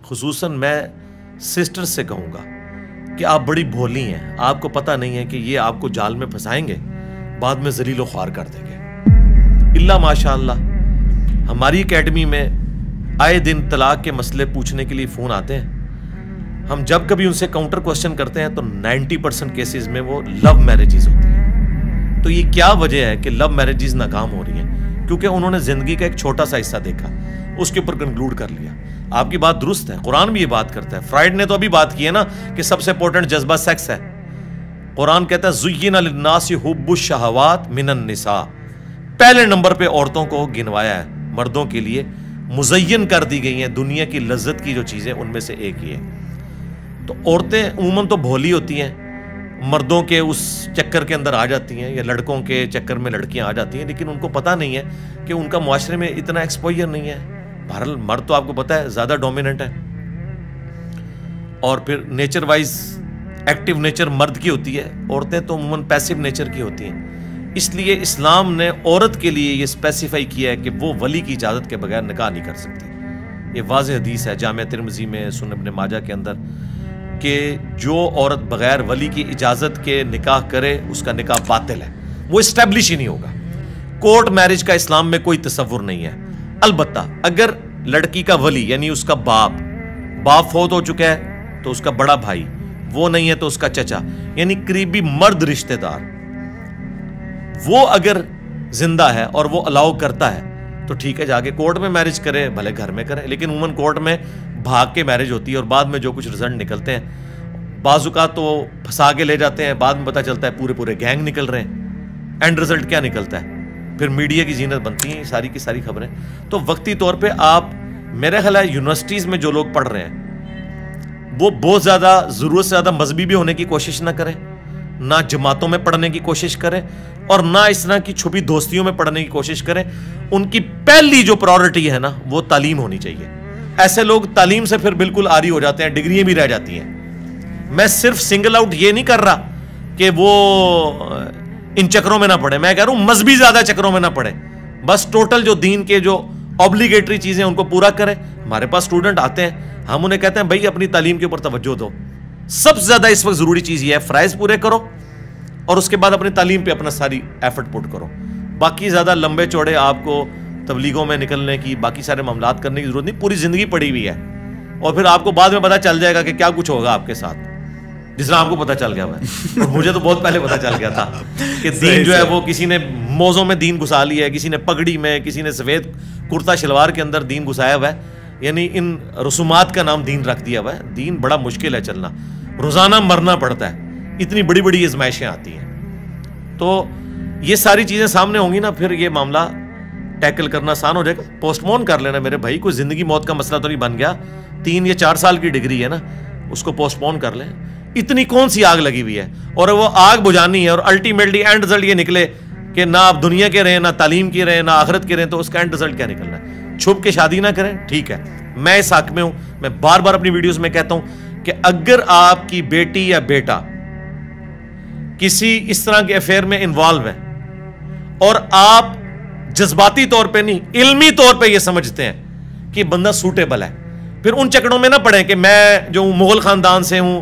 خصوصاً میں سسٹر سے کہوں گا کہ آپ بڑی بھولی ہیں، آپ کو پتہ نہیں ہے کہ یہ آپ کو جال میں پھنسائیں گے، بعد میں ذلیل و خوار کر دیں گے۔ اللہ ماشاء اللہ ہماری اکیڈمی میں آئے دن طلاق کے مسئلے پوچھنے کے لیے فون آتے ہیں۔ ہم جب کبھی ان سے کاؤنٹر کوسچن کرتے ہیں تو 90% کیسز میں وہ لو میرجز ہوتی ہیں۔ تو یہ کیا وجہ ہے کہ لو میرجز ناکام ہو رہی ہیں؟ کیونکہ انہوں نے زندگی کا ایک چھوٹا سا حصہ دیکھا، اس کے اوپر کنکلوڈ کر لیا۔ آپ کی بات درست ہے، قرآن بھی یہ بات کرتا ہے۔ فرائیڈ نے تو ابھی بات کی ہے نا کہ سب سے امپورٹنٹ جذبہ سیکس ہے۔ قرآن کہتا ہے زُيِّنَ لِلنَّاسِ حُبُّ الشَّهَوَاتِ مِنَ النِّسَاءِ، پہلے نمبر پہ عورتوں کو گنوایا ہے، مردوں کے لیے مزین کر دی گئی ہیں دنیا کی لذت کی جو چیزیں، ان میں سے ایک ہی ہے۔ تو عورتیں عموماً تو بھولی ہوتی ہیں، مردوں کے اس چکر کے اندر آ جاتی ہیں، یا لڑکوں کے چکر میں لڑکیاں آ جاتی ہیں، لیکن ان کو پتہ نہیں ہے کہ ان کا معاشرے میں اتنا ایکسپوجر نہیں ہے۔ بہرحال مرد تو آپ کو پتہ ہے زیادہ ڈومیننٹ ہے، اور پھر نیچر وائز ایکٹیو نیچر مرد کی ہوتی ہے، عورتیں تو عموماً پیسیو نیچر کی ہوتی ہیں۔ اس لیے اسلام نے عورت کے لیے یہ اسپیسیفائی کیا ہے کہ وہ ولی کی اجازت کے بغیر نکاح نہیں کر سکتی۔ یہ واضح حدیث ہے جامع ترمذی میں، سنن ابن ماجہ کے اندر، کہ جو عورت بغیر ولی کی اجازت کے نکاح کرے اس کا نکاح باطل ہے، وہ اسٹیبلش ہی نہیں ہوگا۔ کورٹ میرج کا اسلام میں کوئی تصور نہیں ہے۔ البتہ اگر لڑکی کا ولی یعنی اس کا باپ فوت ہو چکا ہے تو اس کا بڑا بھائی، وہ نہیں ہے تو اس کا چچا، یعنی قریبی مرد رشتہ دار، وہ اگر زندہ ہے اور وہ الاؤ کرتا ہے تو ٹھیک ہے، جا کے کورٹ میں میرج کرے، بھلے گھر میں کرے، لیکن عموماً کورٹ میں بھاگ کے میرج ہوتی ہے، اور بعد میں جو کچھ رزلٹ نکلتے ہیں، بعض اوقات تو پھنسا کے لے جاتے ہیں، بعد میں پتہ چلتا ہے پورے گینگ نکل رہے ہیں۔ اینڈ رزلٹ کیا نکلتا ہے؟ پھر میڈیا کی زینت بنتی ہیں ساری کی ساری خبریں۔ تو وقتی طور پہ آپ، میرے خیال ہے یونیورسٹیز میں جو لوگ پڑھ رہے ہیں وہ بہت زیادہ ضرورت سے زیادہ مذہبی بھی ہونے کی کوشش نہ کریں، نہ جماعتوں میں پڑھنے کی کوشش کریں، اور نہ اس طرح کی چھپی دوستیوں میں پڑھنے کی کوشش کریں۔ ان کی پہلی جو پرائورٹی ہے نا وہ تعلیم ہونی چاہیے۔ ایسے لوگ تعلیم سے پھر بالکل عاری ہو جاتے ہیں، ڈگریاں بھی رہ جاتی ہیں۔ میں صرف سنگل آؤٹ یہ نہیں کر رہا کہ وہ ان چکروں میں نہ پڑھیں، میں کہہ رہا ہوں مذہبی زیادہ چکروں میں نہ پڑھیں، بس ٹوٹل جو دین کے جو اوبلیگیٹری چیزیں ان کو پورا کریں۔ ہمارے پاس اسٹوڈنٹ آتے ہیں، ہم انہیں کہتے ہیں بھائی اپنی تعلیم کے اوپر توجہ دو، سب سے زیادہ اس وقت ضروری چیز یہ ہے فرائض پورے کرو، اور اس کے بعد اپنی تعلیم پہ اپنا ساری ایفرٹ پٹ کرو۔ باقی زیادہ لمبے چوڑے آپ کو تبلیغوں میں نکلنے کی، باقی سارے معاملات کرنے کی ضرورت نہیں، پوری زندگی پڑی ہوئی ہے، اور پھر آپ کو بعد میں پتہ چل جائے گا کہ کیا کچھ ہوگا آپ کے ساتھ، جس طرح آپ کو پتہ چل گیا ہے، اور مجھے تو بہت پہلے پتہ چل گیا تھا کہ دین جو ہے وہ کسی نے موزوں میں دین گھسا لیا ہے، کسی نے پگڑی میں، کسی نے سفید کرتا شلوار کے اندر دین گھسایا ہوا ہے، یعنی ان رسومات کا نام دین رکھ دیا ہوا ہے۔ دین بڑا مشکل ہے چلنا، روزانہ مرنا پڑتا ہے، اتنی بڑی بڑی آزمائشیں آتی ہیں۔ تو یہ ساری چیزیں سامنے ہوں گی نا، پھر یہ معاملہ ٹیکل کرنا آسان ہو جائے گا۔ پوسٹ پون کر لینا میرے بھائی، کوئی زندگی موت کا مسئلہ تو نہیں بن گیا، 3 یا 4 سال کی ڈگری ہے نا، اس کو پوسٹ پون کر لیں۔ اتنی کون سی آگ لگی ہوئی ہے، اور وہ آگ بجھانی ہے، اور الٹیمیٹلی اینڈ رزلٹ یہ نکلے کہ نہ آپ دنیا کے رہیں، نہ تعلیم کے رہیں، نہ آخرت کے رہیں، تو اس کا اینڈ رزلٹ کیا نکلنا ہے؟ چھپ کے شادی نہ کریں، ٹھیک ہے، میں اس حق میں ہوں۔ میں بار بار اپنی ویڈیوز میں کہتا ہوں کہ اگر آپ کی بیٹی یا بیٹا کسی اس طرح کے افیئر میں انوالو ہے، اور آپ جذباتی طور پہ نہیں، علمی طور پہ یہ سمجھتے ہیں کہ بندہ سوٹیبل ہے، پھر ان چکروں میں نہ پڑیں کہ میں جو مغل خاندان سے ہوں،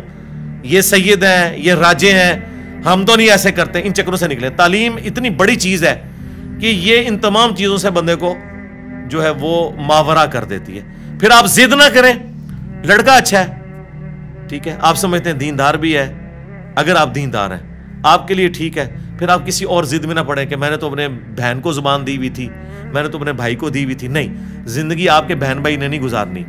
یہ سید ہیں، یہ راجے ہیں، ہم تو نہیں ایسے کرتے، ان چکروں سے نکلیں۔ تعلیم اتنی بڑی چیز ہے کہ یہ ان تمام چیزوں سے بندے کو جو ہے وہ ماورا کر دیتی ہے۔ پھر آپ ضد نہ کریں، لڑکا اچھا ہے، ٹھیک ہے، آپ سمجھتے ہیں دیندار بھی ہے، اگر آپ دیندار ہیں آپ کے لیے ٹھیک ہے، پھر آپ کسی اور ضد میں نہ پڑیں کہ میں نے تو اپنے بہن کو زبان دی ہوئی تھی، میں نے تو اپنے بھائی کو دی ہوئی تھی۔ نہیں، زندگی آپ کے بہن بھائی نے نہیں گزارنی،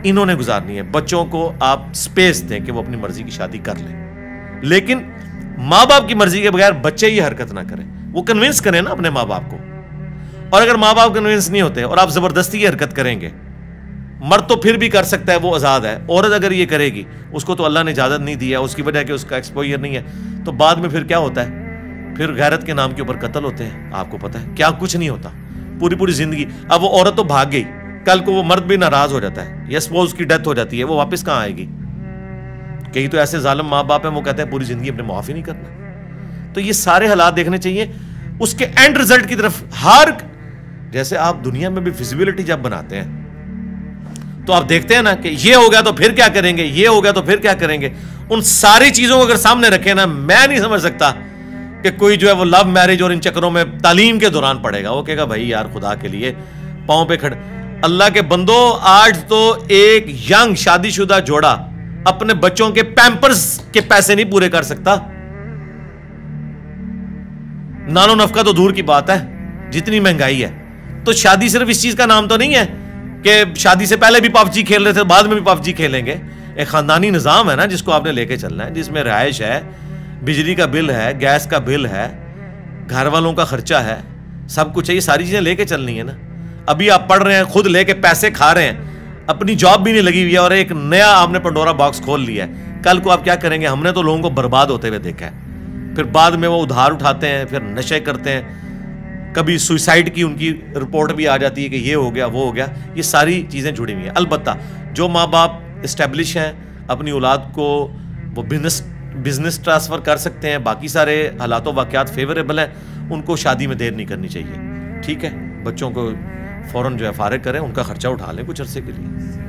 انہوں نے گزارنی ہے۔ بچوں کو آپ سپیس دیں کہ وہ اپنی مرضی کی شادی کر لیں، لیکن ماں باپ کی مرضی کے بغیر بچے یہ حرکت نہ کریں، وہ کنونس کریں نا اپنے ماں باپ کو۔ اور اگر ماں باپ کنونس نہیں ہوتے اور آپ زبردستی یہ حرکت کریں گے، مرد تو پھر بھی کر سکتا ہے، وہ آزاد ہے، عورت اگر یہ کرے گی، اس کو تو اللہ نے اجازت نہیں دی ہے، اس کی وجہ کہ اس کا ایکسپوجر نہیں ہے، تو بعد میں پھر کیا ہوتا ہے؟ پھر غیرت کے نام کے اوپر قتل ہوتے ہیں، آپ کو پتہ ہے کیا کچھ نہیں ہوتا پوری زندگی۔ اب وہ عورت تو بھاگ گئی، کل کو وہ مرد بھی ناراض ہو جاتا ہے، یا سپوز اس کی ڈیتھ ہو جاتی ہے، وہ واپس کہاں آئے گی؟ کئی تو ایسے ظالم ماں باپ ہیں وہ کہتے ہیں پوری زندگی اپنے معافی نہیں کرنا۔ تو یہ سارے حالات دیکھنے چاہیے، اس کے اینڈ رزلٹ کی طرف۔ ہر جیسے آپ دنیا میں بھی فزیبلٹی جب بناتے ہیں تو آپ دیکھتے ہیں نا کہ یہ ہو گیا تو پھر کیا کریں گے، یہ ہو گیا تو پھر کیا کریں گے. ان ساری چیزوں کو اگر سامنے رکھے نا، میں نہیں سمجھ سکتا کہ کوئی جو ہے وہ لو میرج اور ان چکروں میں تعلیم کے دوران پڑے گا. وہ کہے گا بھائی یار خدا کے لیے پاؤں پہ کھڑے. اللہ کے بندو، آج تو ایک ینگ شادی شدہ جوڑا اپنے بچوں کے پیمپرز کے پیسے نہیں پورے کر سکتا. نان و نفقہ تو دور کی بات ہے، جتنی مہنگائی ہے. تو شادی صرف اس چیز کا نام تو نہیں ہے کہ شادی سے پہلے بھی پب جی کھیل رہے تھے، بعد میں بھی پب جی کھیلیں گے. ایک خاندانی نظام ہے نا جس کو آپ نے لے کے چلنا ہے، جس میں رہائش ہے، بجلی کا بل ہے، گیس کا بل ہے، گھر والوں کا خرچہ ہے، سب کچھ ہے. یہ ساری چیزیں لے کے چلنی ہے نا. ابھی آپ پڑھ رہے ہیں، خود لے کے پیسے کھا رہے ہیں، اپنی جاب بھی نہیں لگی ہوئی ہے، اور ایک نیا آپ نے پنڈورا باکس کھول لیا ہے. کل کو آپ کیا کریں گے؟ ہم نے تو لوگوں کو برباد ہوتے ہوئے دیکھا ہے. پھر بعد میں وہ ادھار اٹھاتے ہیں، پھر نشے کرتے ہیں، کبھی سوئسائڈ کی ان کی رپورٹ بھی آ جاتی ہے کہ یہ ہو گیا وہ ہو گیا. یہ ساری چیزیں جڑی ہوئی ہیں. البتہ جو ماں باپ اسٹیبلش ہیں، اپنی اولاد کو وہ بزنس ٹرانسفر کر سکتے ہیں، باقی سارے حالات و واقعات فیوریبل ہیں، ان کو شادی میں دیر نہیں کرنی چاہیے. ٹھیک ہے، بچوں کو فوراً جو ہے فارغ کریں، ان کا خرچہ اٹھا لیں کچھ عرصے کے لیے.